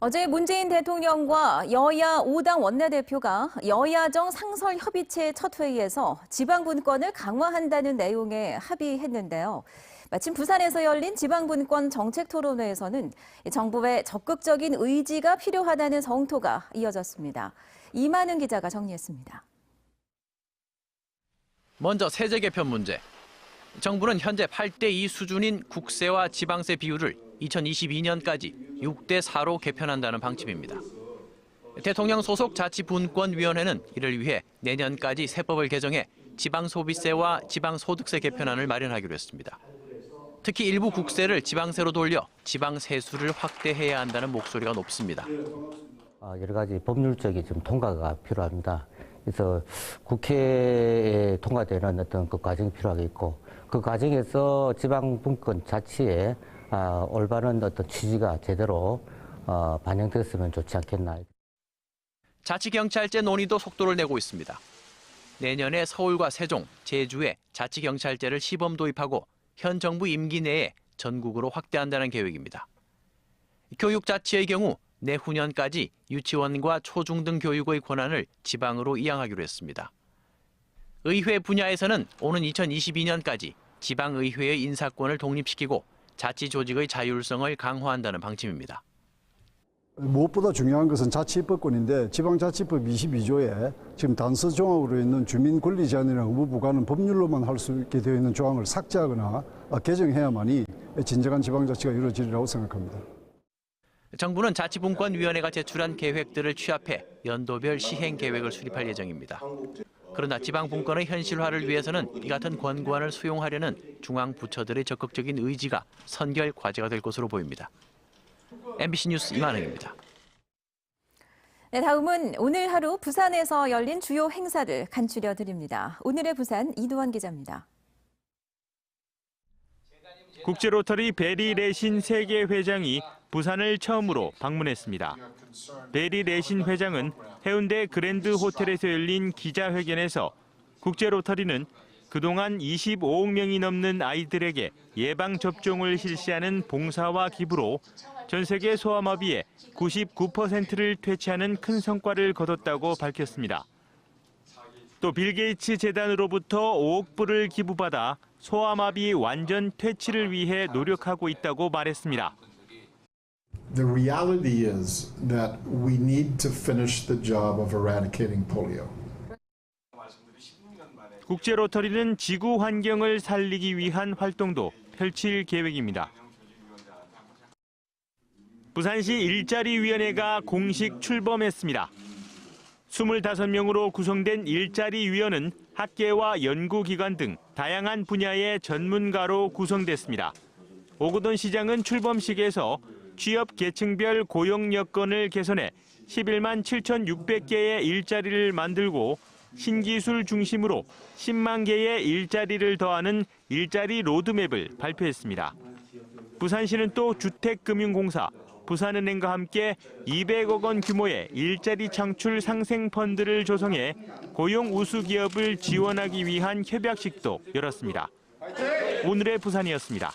어제 문재인 대통령과 여야 5당 원내대표가 여야정 상설협의체 첫 회의에서 지방분권을 강화한다는 내용에 합의했는데요. 마침 부산에서 열린 지방분권 정책토론회에서는 정부의 적극적인 의지가 필요하다는 성토가 이어졌습니다. 이만은 기자가 정리했습니다. 먼저 세제 개편 문제. 정부는 현재 8대2 수준인 국세와 지방세 비율을 2022년까지 6대4로 개편한다는 방침입니다. 대통령 소속 자치분권위원회는 이를 위해 내년까지 세법을 개정해 지방소비세와 지방소득세 개편안을 마련하기로 했습니다. 특히 일부 국세를 지방세로 돌려 지방세수를 확대해야 한다는 목소리가 높습니다. 여러 가지 법률적인 좀 통과가 필요합니다. 그래서 국회에 통과되는 어떤 그 과정이 필요하겠고, 그 과정에서 지방분권 자치에 올바른 어떤 취지가 제대로 반영됐으면 좋지 않겠나. 자치경찰제 논의도 속도를 내고 있습니다. 내년에 서울과 세종, 제주에 자치경찰제를 시범 도입하고 현 정부 임기 내에 전국으로 확대한다는 계획입니다. 교육자치의 경우 내후년까지 유치원과 초중등 교육의 권한을 지방으로 이양하기로 했습니다. 의회 분야에서는 오는 2022년까지 지방의회의 인사권을 독립시키고 자치조직의 자율성을 강화한다는 방침입니다. 무엇보다 중요한 것은 자치입법권인데 지방자치법 22조에 지금 단서 조항으로 있는 주민권리 제한이나 의무 부과는 법률로만 할 수 있게 되어 있는 조항을 삭제하거나 개정해야만이 진정한 지방자치가 이루어지리라고 생각합니다. 정부는 자치분권위원회가 제출한 계획들을 취합해 연도별 시행 계획을 수립할 예정입니다. 그러나 지방분권의 현실화를 위해서는 이 같은 권고안을 수용하려는 중앙 부처들의 적극적인 의지가 선결 과제가 될 것으로 보입니다. MBC 뉴스 이만흥입니다. 네, 다음은 오늘 하루 부산에서 열린 주요 행사를 간추려 드립니다. 오늘의 부산 이도환 기자입니다. 국제로터리 베리 레신 세계 회장이 부산을 처음으로 방문했습니다. 베리 레신 회장은 해운대 그랜드 호텔에서 열린 기자회견에서 국제로터리는 그동안 25억 명이 넘는 아이들에게 예방접종을 실시하는 봉사와 기부로 전 세계 소아마비의 99%를 퇴치하는 큰 성과를 거뒀다고 밝혔습니다. 또 빌 게이츠 재단으로부터 5억 불을 기부받아 소아마비 완전 퇴치를 위해 노력하고 있다고 말했습니다. The reality is that we need to finish the job of eradicating polio. 국제로터리는 지구 환경을 살리기 위한 활동도 펼칠 계획입니다. 부산시 일자리위원회가 공식 출범했습니다. 25명으로 구성된 일자리위원은 학계와 연구기관 등 다양한 분야의 전문가로 구성됐습니다. 오거돈 시장은 출범식에서 취업 계층별 고용 여건을 개선해 11만 7,600개의 일자리를 만들고 신기술 중심으로 10만 개의 일자리를 더하는 일자리 로드맵을 발표했습니다. 부산시는 또 주택금융공사, 부산은행과 함께 200억 원 규모의 일자리 창출 상생 펀드를 조성해 고용 우수 기업을 지원하기 위한 협약식도 열었습니다. 오늘의 부산이었습니다.